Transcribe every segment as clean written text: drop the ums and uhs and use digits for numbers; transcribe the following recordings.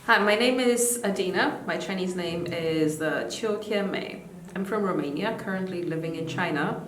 Hi, my name is Adina. My Chinese name is Tianmei. I'm from Romania, currently living in China.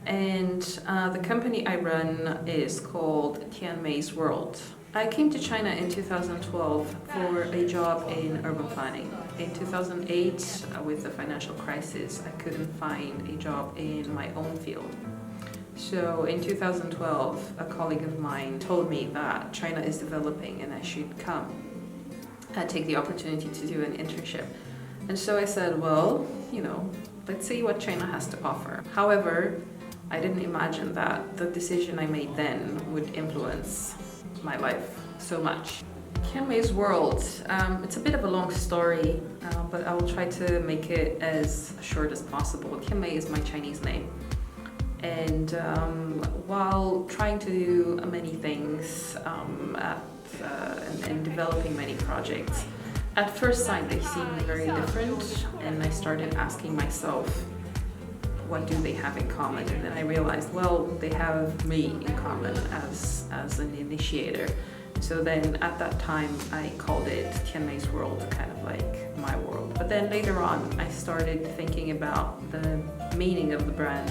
And the company I run is called Tianmei World. I came to China in 2012 for a job in urban planning. In 2008, with the financial crisis, I couldn't find a job in my own field. So in 2012, a colleague of mine told me that China is developing and I should come and take the opportunity to do an internship. And so I said, well, let's see what China has to offer. However, I didn't imagine that the decision I made then would influence my life so much. Tianmei World, it's a bit of a long story, but I will try to make it as short as possible. Tianmei is my Chinese name. And while trying to do many things and developing many projects, at first sight they seemed very different, and I started asking myself, what do they have in common? And then I realized, well, they have me in common as an initiator. So then at that time I called it Tianmei World, kind of like my world. But then later on I started thinking about the meaning of the brand.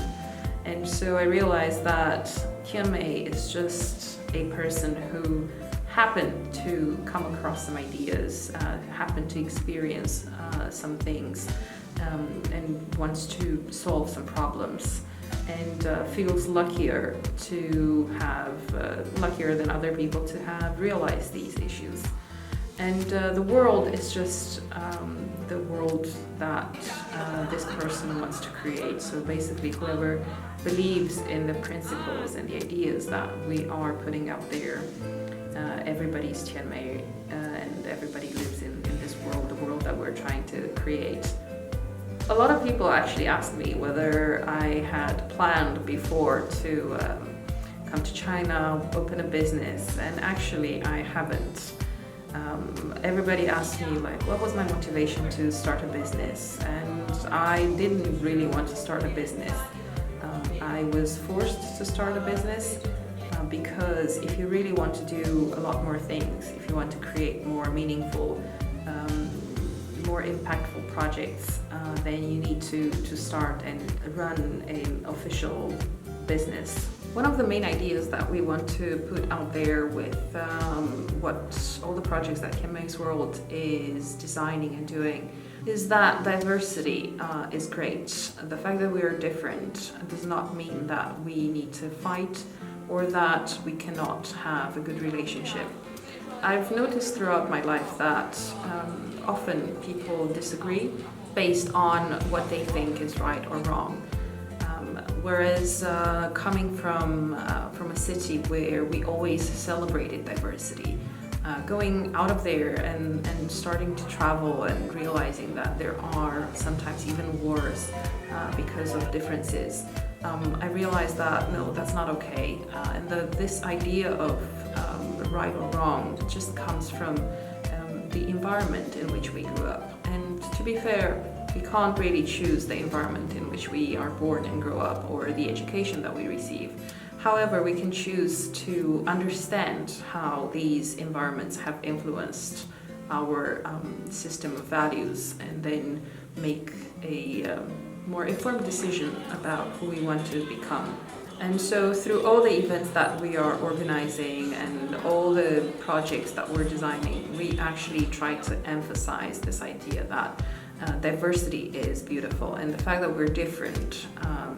And so I realized that Tianmei is just a person who happened to come across some ideas, happened to experience some things, and wants to solve some problems, and feels luckier than other people to have realized these issues. And the world is just the world that this person wants to create. So basically, whoever believes in the principles and the ideas that we are putting out there, everybody's Tianmei, and everybody lives in this world, the world that we're trying to create. A lot of people actually ask me whether I had planned before to come to China, open a business, and actually I haven't. Everybody asked me, like, what was my motivation to start a business? And I didn't really want to start a business. I was forced to start a business because if you really want to do a lot more things, if you want to create more meaningful, more impactful projects, then you need to start and run an official business. One of the main ideas that we want to put out there with what all the projects that Tianmei World is designing and doing is that diversity is great. The fact that we are different does not mean that we need to fight or that we cannot have a good relationship. I've noticed throughout my life that often people disagree based on what they think is right or wrong. Whereas coming from a city where we always celebrated diversity, going out of there and starting to travel and realizing that there are sometimes even wars because of differences, I realized that no, that's not okay. And this idea of right or wrong just comes from the environment in which we grew up. And to be fair, we can't really choose the environment in which we are born and grow up or the education that we receive. However, we can choose to understand how these environments have influenced our system of values and then make a more informed decision about who we want to become. And so through all the events that we are organizing and all the projects that we're designing, we actually try to emphasize this idea that diversity is beautiful, and the fact that we're different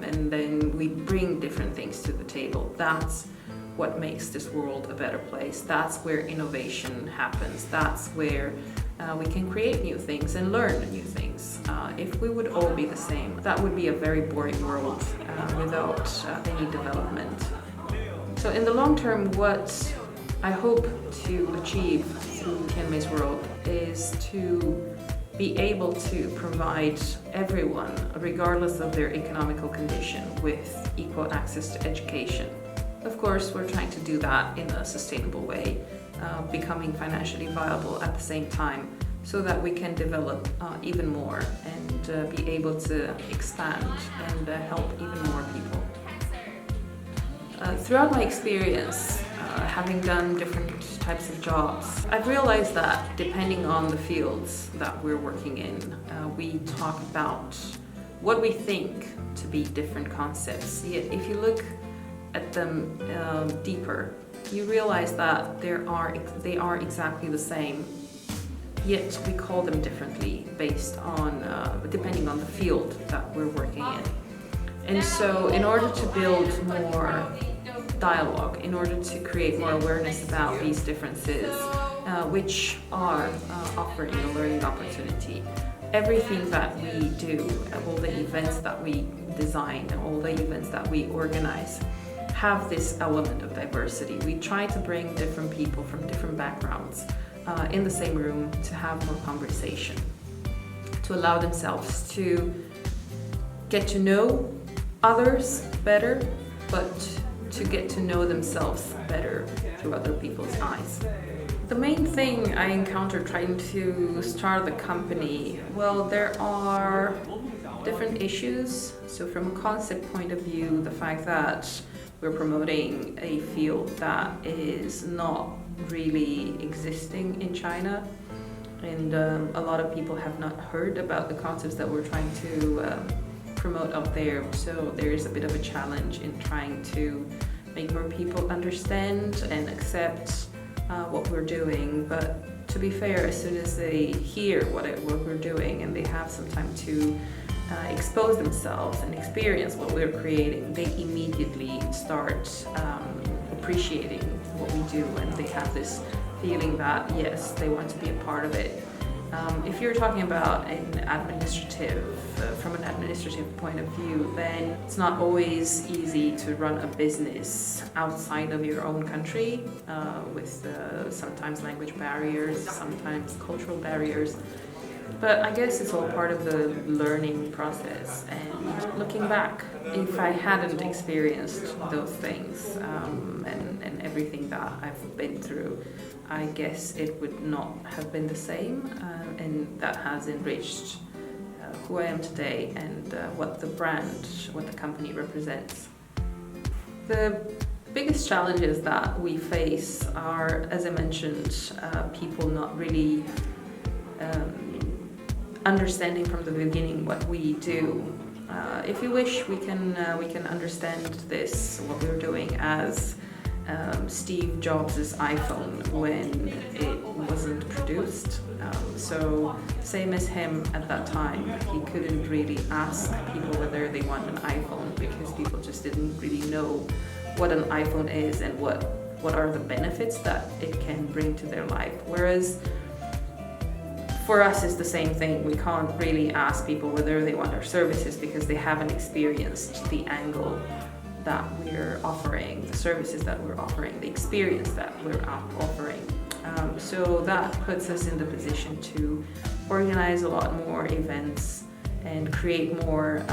and then we bring different things to the table, that's what makes this world a better place. That's where innovation happens. That's where we can create new things and learn new things. If we would all be the same, that would be a very boring world without any development. So in the long term, what I hope to achieve through Tianmei World is to be able to provide everyone, regardless of their economical condition, with equal access to education. Of course, we're trying to do that in a sustainable way, becoming financially viable at the same time, so that we can develop even more and be able to expand and help even more people. Throughout my experience, having done different types of jobs, I've realized that depending on the fields that we're working in, we talk about what we think to be different concepts. Yet if you look at them deeper, you realize that they are exactly the same, yet we call them differently based on depending on the field that we're working in. And so in order to build more dialogue, in order to create more awareness about these differences, which are offering a learning opportunity, everything that we do, all the events that we design, all the events that we organize, have this element of diversity. We try to bring different people from different backgrounds in the same room to have more conversation, to allow themselves to get to know others better, but to get to know themselves better through other people's eyes. The main thing I encountered trying to start the company, well, there are different issues. So from a concept point of view, the fact that we're promoting a field that is not really existing in China, and a lot of people have not heard about the concepts that we're trying to promote up there. So there is a bit of a challenge in trying to make more people understand and accept what we're doing. But to be fair, as soon as they hear what we're doing and they have some time to expose themselves and experience what we're creating, they immediately start appreciating what we do, and they have this feeling that yes, they want to be a part of it. If you're talking about from an administrative point of view, then it's not always easy to run a business outside of your own country with sometimes language barriers, sometimes cultural barriers. But I guess it's all part of the learning process. And looking back, if I hadn't experienced those things and everything that I've been through, I guess it would not have been the same, and that has enriched who I am today and what the company represents. The biggest challenges that we face are, as I mentioned, people not really understanding from the beginning what we do. If you wish, we can understand this, what we're doing, as Steve Jobs' iPhone when it wasn't produced. So same as him at that time, he couldn't really ask people whether they want an iPhone because people just didn't really know what an iPhone is and what are the benefits that it can bring to their life. Whereas for us, it's the same thing. We can't really ask people whether they want our services because they haven't experienced the angle that we're offering, the services that we're offering, the experience that we're offering. So that puts us in the position to organize a lot more events and create more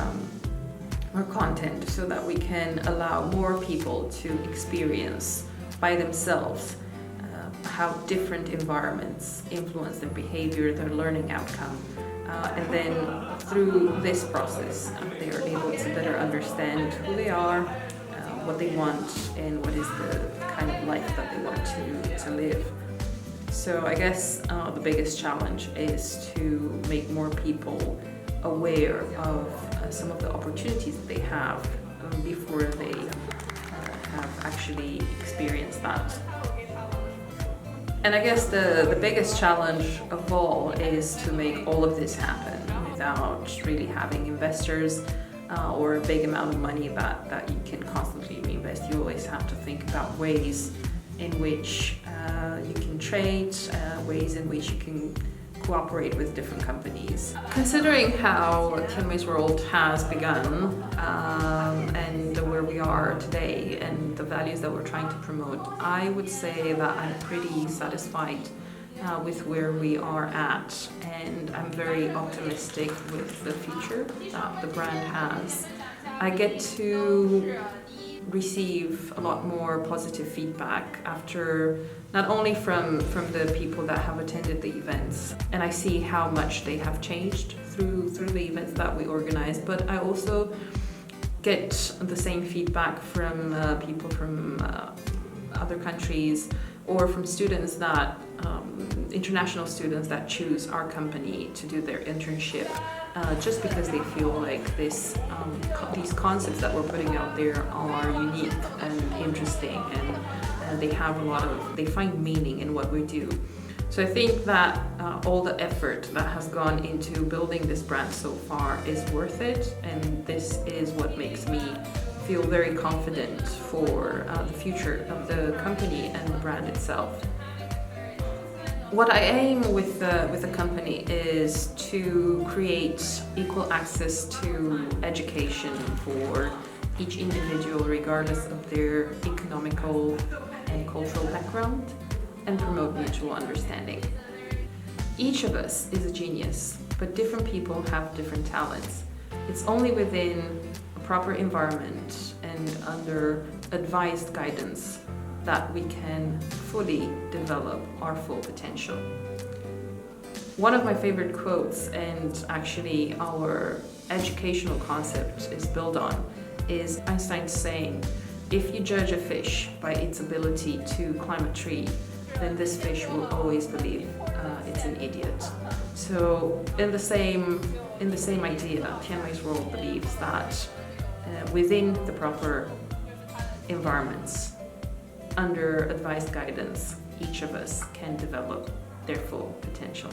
content so that we can allow more people to experience by themselves how different environments influence their behavior, their learning outcome. And then through this process, they are able to better understand who they are, what they want, and what is the kind of life that they want to live. So I guess the biggest challenge is to make more people aware of some of the opportunities that they have before they have actually experienced that. And I guess the biggest challenge of all is to make all of this happen without really having investors or a big amount of money that you can constantly reinvest. You always have to think about ways in which you can trade, ways in which you can cooperate with different companies. Considering how Tianmei World has begun and where we are today and the values that we're trying to promote, I would say that I'm pretty satisfied with where we are at, and I'm very optimistic with the future that the brand has. I get to receive a lot more positive feedback after, not only from the people that have attended the events, and I see how much they have changed through the events that we organize, but I also get the same feedback from people from other countries, or from students that, international students that choose our company to do their internship, just because they feel like these concepts that we're putting out there are unique and interesting, and they find meaning in what we do. So I think that all the effort that has gone into building this brand so far is worth it, and this is what makes me feel very confident for the future of the company and the brand itself. What I aim with the company is to create equal access to education for each individual, regardless of their economical and cultural background, and promote mutual understanding. Each of us is a genius, but different people have different talents. It's only within a proper environment and under advised guidance that we can fully develop our full potential. One of my favorite quotes, and actually our educational concept is built on, is Einstein's saying, "If you judge a fish by its ability to climb a tree, then this fish will always believe it's an idiot." So in the same idea, Tianmei World believes that within the proper environments, under advised guidance, each of us can develop their full potential.